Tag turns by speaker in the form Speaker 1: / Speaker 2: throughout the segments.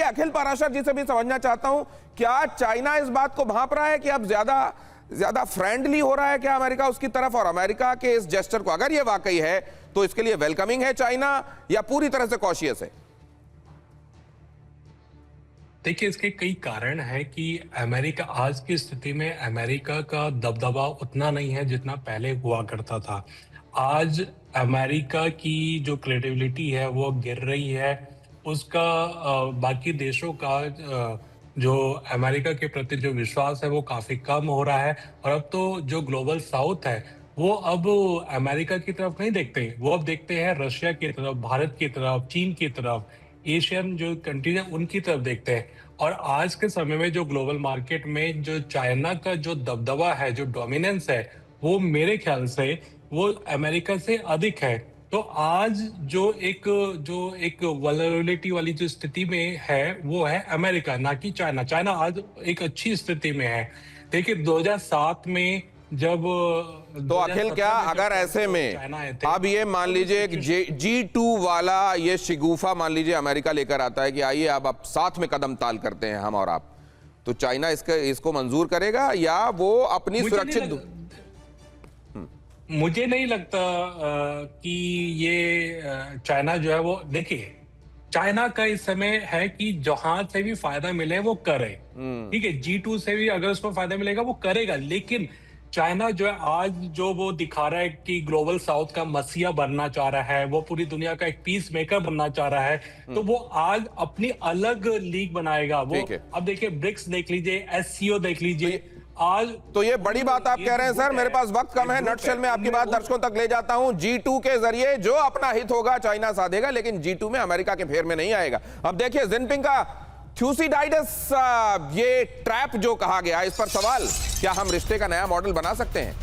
Speaker 1: अखिल पाराशर जी से भी समझना चाहता हूं, क्या चाइना इस बात को भांप रहा है कि अब ज्यादा फ्रेंडली हो रहा है क्या अमेरिका उसकी तरफ, और अमेरिका के इस जेस्चर को अगर ये वाकई है तो इसके लिए वेलकमिंग है चाइना या पूरी तरह से कॉशियस है?
Speaker 2: देखिए, इसके कई कारण हैं कि अमेरिका आज की स्थिति में अमेरिका का दबदबा उतना नहीं है जितना पहले हुआ करता था। आज अमेरिका की जो क्रेडिबिलिटी है वो गिर रही है। उसका बाकी देशों का जो अमेरिका के प्रति जो विश्वास है वो काफी कम हो रहा है। और अब तो जो ग्लोबल साउथ है वो अब अमेरिका की तरफ नहीं देखते, वो अब देखते हैं रशिया की तरफ, भारत की तरफ, चीन की तरफ, एशियन जो कंट्रीज है उनकी तरफ देखते हैं। और आज के समय में जो ग्लोबल मार्केट में जो चाइना का जो दबदबा है, जो डोमिनेंस है, वो मेरे ख्याल से वो अमेरिका से अधिक है। तो आज जो एक वल्नरेबिलिटी वाली जो स्थिति में है वो है अमेरिका, ना कि चाइना। चाइना आज एक अच्छी स्थिति में है। देखिए 2007 में जब
Speaker 1: तो अखिल, क्या अगर ऐसे में अब ये मान लीजिए एक G2 वाला ये शिगुफा मान लीजिए अमेरिका लेकर आता है कि आइए अब साथ में कदम ताल करते हैं हम और आप, तो चाइना इसको मंजूर करेगा या वो अपनी सुरक्षित?
Speaker 2: मुझे नहीं लगता कि ये चाइना जो है वो, देखिए चाइना का इस समय है कि जहां से भी फायदा मिले वो करे, ठीक है। G2 से भी अगर उसको फायदा मिलेगा वो करेगा, लेकिन चाइना जो है आज जो वो दिखा रहा है कि ग्लोबल साउथ का मसीहा बनना चाह रहा है, वो पूरी दुनिया का एक पीस मेकर बनना चाह रहा है, तो वो आज अपनी अलग लीग बनाएगा। वो अब देखिए ब्रिक्स देख लीजिए, SCO देख लीजिए आज।
Speaker 1: तो ये बड़ी बात आप कह रहे हैं सर, मेरे पास वक्त कम है, नटशेल में आपकी बात दर्शकों तक ले जाता हूं। G2 के जरिए जो अपना हित होगा चाइना साधेगा, लेकिन G2 में अमेरिका के फेर में नहीं आएगा। अब देखिए जिनपिंग का थ्यूसिडाइडस ये ट्रैप जो कहा गया, इस पर सवाल, क्या हम रिश्ते का नया मॉडल बना सकते हैं?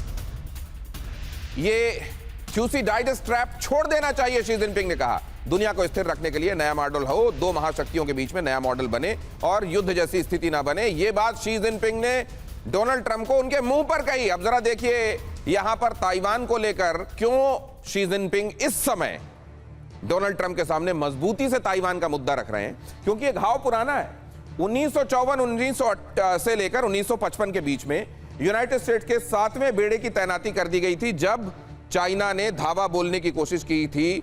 Speaker 1: ये थ्यूसिडाइडस ट्रैप छोड़ देना चाहिए, शी जिनपिंग ने कहा। दुनिया को स्थिर रखने के लिए नया मॉडल हो, दो महाशक्तियों के बीच में नया मॉडल बने और युद्ध जैसी स्थिति ना बने। ये बात शी जिनपिंग ने डोनाल्ड ट्रंप को उनके मुंह पर कही। अब जरा देखिए यहां पर ताइवान को लेकर क्यों शी जिनपिंग इस समय डोनाल्ड ट्रंप के सामने मजबूती से ताइवान का मुद्दा रख रहे हैं, क्योंकि ये घाव पुराना है। 1954 से लेकर 1955 के बीच में यूनाइटेड स्टेट्स के 7वें बेड़े की तैनाती कर दी गई थी, जब चाइना ने धावा बोलने की कोशिश की थी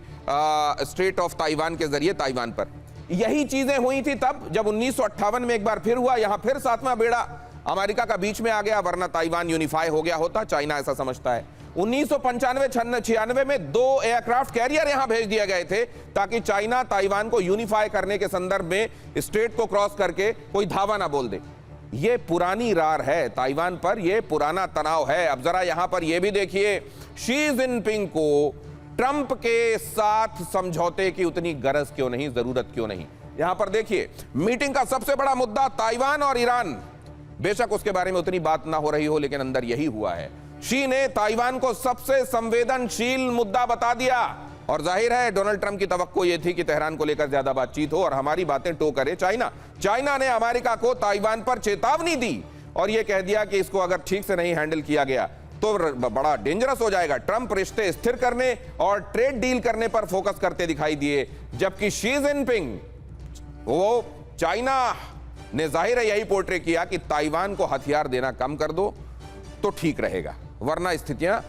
Speaker 1: स्ट्रेट ऑफ ताइवान के जरिए ताइवान पर। यही चीजें हुई थी तब, जब 1958 में एक बार फिर हुआ, यहां फिर 7वां बेड़ा अमेरिका का बीच में आ गया, वरना ताइवान यूनिफाई हो गया होता, चाइना ऐसा समझता है। 1995-96 में 2 एयरक्राफ्ट कैरियर यहां भेज दिए गए थे ताकि चाइना ताइवान को यूनिफाई करने के संदर्भ में स्ट्रेट को क्रॉस करके कोई धावा ना बोल दे। ये पुरानी रार है ताइवान पर, ये पुराना तनाव है। अब जरा यहां पर यह भी देखिए, शी जिनपिंग को ट्रंप के साथ समझौते की उतनी गरज क्यों नहीं, जरूरत क्यों नहीं। यहां पर देखिए मीटिंग का सबसे बड़ा मुद्दा ताइवान और ईरान। बेशक उसके बारे में उतनी बात ना हो रही हो, लेकिन अंदर यही हुआ है। शी ने ताइवान को सबसे संवेदनशील मुद्दा बता दिया, और जाहिर है डोनाल्ड ट्रंप की तवक्को यह थी कि तेहरान को लेकर ज्यादा बातचीत हो और हमारी बातें टो करे चाइना। चाइना ने अमेरिका को ताइवान पर चेतावनी दी और यह कह दिया कि इसको अगर ठीक से नहीं हैंडल किया गया तो बड़ा डेंजरस हो जाएगा। ट्रंप रिश्ते स्थिर करने और ट्रेड डील करने पर फोकस करते दिखाई दिए, जबकि शी जिनपिंग वो चाइना ने जाहिर है यही पोर्ट्रे किया कि ताइवान को हथियार देना कम कर दो तो ठीक रहेगा, वरना स्थितियां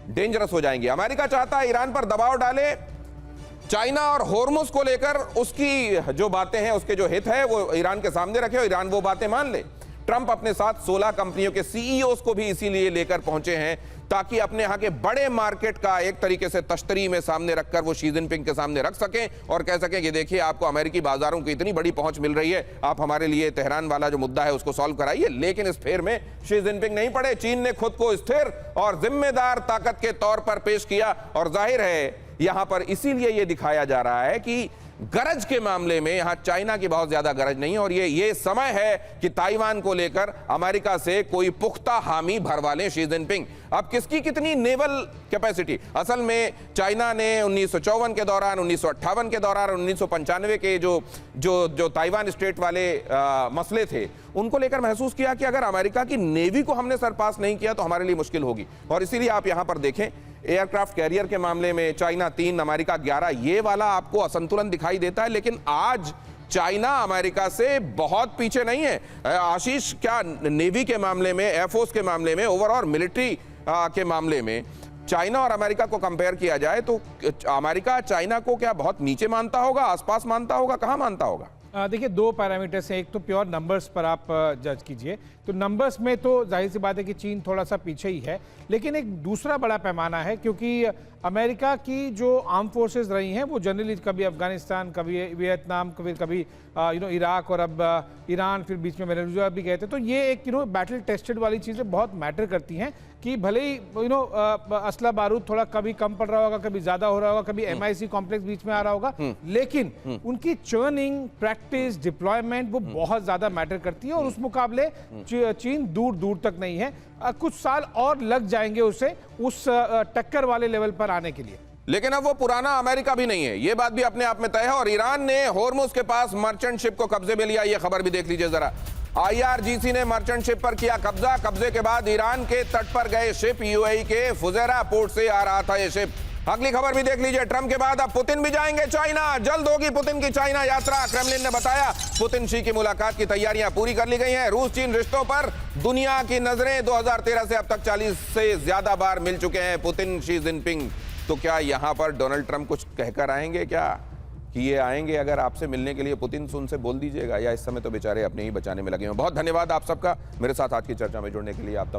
Speaker 1: डेंजरस हो जाएंगी। अमेरिका चाहता है ईरान पर दबाव डाले, चाइना और होर्मुज को लेकर उसकी जो बातें हैं, उसके जो हित है वो ईरान के सामने रखे और ईरान वो बातें मान ले। ट्रंप अपने साथ 16 कंपनियों के सीईओs को भी इसीलिए लेकर पहुंचे हैं ताकि अपने यहां के बड़े मार्केट का एक तरीके से तश्तरी में सामने रखकर वो शी जिनपिंग के सामने रख सकें और कह सकें कि देखिए आपको अमेरिकी बाजारों की इतनी बड़ी पहुंच मिल रही है, आप हमारे लिए तेहरान वाला जो मुद्दा है उसको सॉल्व कराइए। लेकिन इस फेर में शी जिनपिंग नहीं पड़े। चीन ने खुद को स्थिर और जिम्मेदार ताकत के तौर पर पेश किया और जाहिर है यहां पर इसीलिए यह दिखाया जा रहा है कि गरज के मामले में यहां चाइना की बहुत ज्यादा गरज नहीं है और ये समय है कि ताइवान को लेकर अमेरिका से कोई पुख्ता हामी भरवा लें शी जिनपिंग। अब किसकी कितनी नेवल कैपेसिटी, असल में चाइना ने 1954 के दौरान, 1958 के दौरान, 1995 के जो ताइवान स्टेट वाले मसले थे उनको लेकर महसूस किया कि अगर अमेरिका की नेवी को हमने सरपास नहीं किया तो हमारे लिए मुश्किल होगी। और इसीलिए आप यहां पर देखें एयरक्राफ्ट कैरियर के मामले में चाइना 3, अमेरिका 11, ये वाला आपको असंतुलन दिखाई देता है। लेकिन आज चाइना अमेरिका से बहुत पीछे नहीं है। आशीष, क्या नेवी के मामले में, एयरफोर्स के मामले में, ओवरऑल मिलिट्री के मामले में चाइना और अमेरिका को कंपेयर किया जाए तो अमेरिका चाइना को क्या बहुत नीचे मानता होगा, आसपास मानता होगा, कहां मानता होगा?
Speaker 3: देखिए, दो पैरामीटर्स हैं। एक तो प्योर नंबर्स पर आप जज कीजिए, तो नंबर्स में तो जाहिर सी बात है कि चीन थोड़ा सा पीछे ही है, लेकिन एक दूसरा बड़ा पैमाना है, क्योंकि अमेरिका की जो आर्म फोर्सेस रही हैं वो जनरली कभी अफगानिस्तान, कभी वियतनाम, कभी इराक और अब ईरान, फिर बीच में वेनेजुएला भी गए थे। तो ये एक बैटल टेस्टेड वाली चीज़ें बहुत मैटर करती हैं कि भले ही असला बारूद थोड़ा कभी कम पड़ रहा होगा, कभी ज़्यादा हो रहा होगा, कभी MIC कॉम्प्लेक्स बीच में आ रहा होगा, लेकिन उनकी चर्निंग, प्रैक्टिस, डिप्लॉयमेंट वो बहुत ज़्यादा मैटर करती है और उस मुकाबले चीन दूर दूर तक नहीं है। कुछ साल और लग जाएंगे उसे उस टक्कर वाले लेवल पर आने के लिए।
Speaker 1: लेकिन अब वो पुराना अमेरिका भी नहीं है, ये बात भी अपने आप में तय है। और ईरान ने होर्मुज के पास मर्चेंट शिप को कब्जे में लिया, ये खबर भी देख लीजिए जरा। IRGC ने मर्चेंट शिप पर किया कब्जा। कब्जे के बाद ईरान के तट पर गए शिप, UAE के फुजैरा पोर्ट से आ रहा था ये शिप। अगली खबर भी देख लीजिए। ट्रंप के बाद अब पुतिन भी जाएंगे चाइना, जल्द होगी पुतिन की चाइना यात्रा। क्रेमलिन ने बताया पुतिन शी की मुलाकात की तैयारियां पूरी कर ली गई हैं। रूस चीन रिश्तों पर दुनिया की नजरें। 2013 से अब तक 40 से ज्यादा बार मिल चुके हैं पुतिन शी जिनपिंग। तो क्या यहां पर डोनाल्ड ट्रंप कुछ कहकर आएंगे क्या कि ये आएंगे अगर आपसे मिलने के लिए पुतिन से उनसे बोल दीजिएगा, या इस समय तो बेचारे अपने ही बचाने में लगे हैं? बहुत धन्यवाद आप सबका मेरे साथ आज की चर्चा में जुड़ने के लिए। आप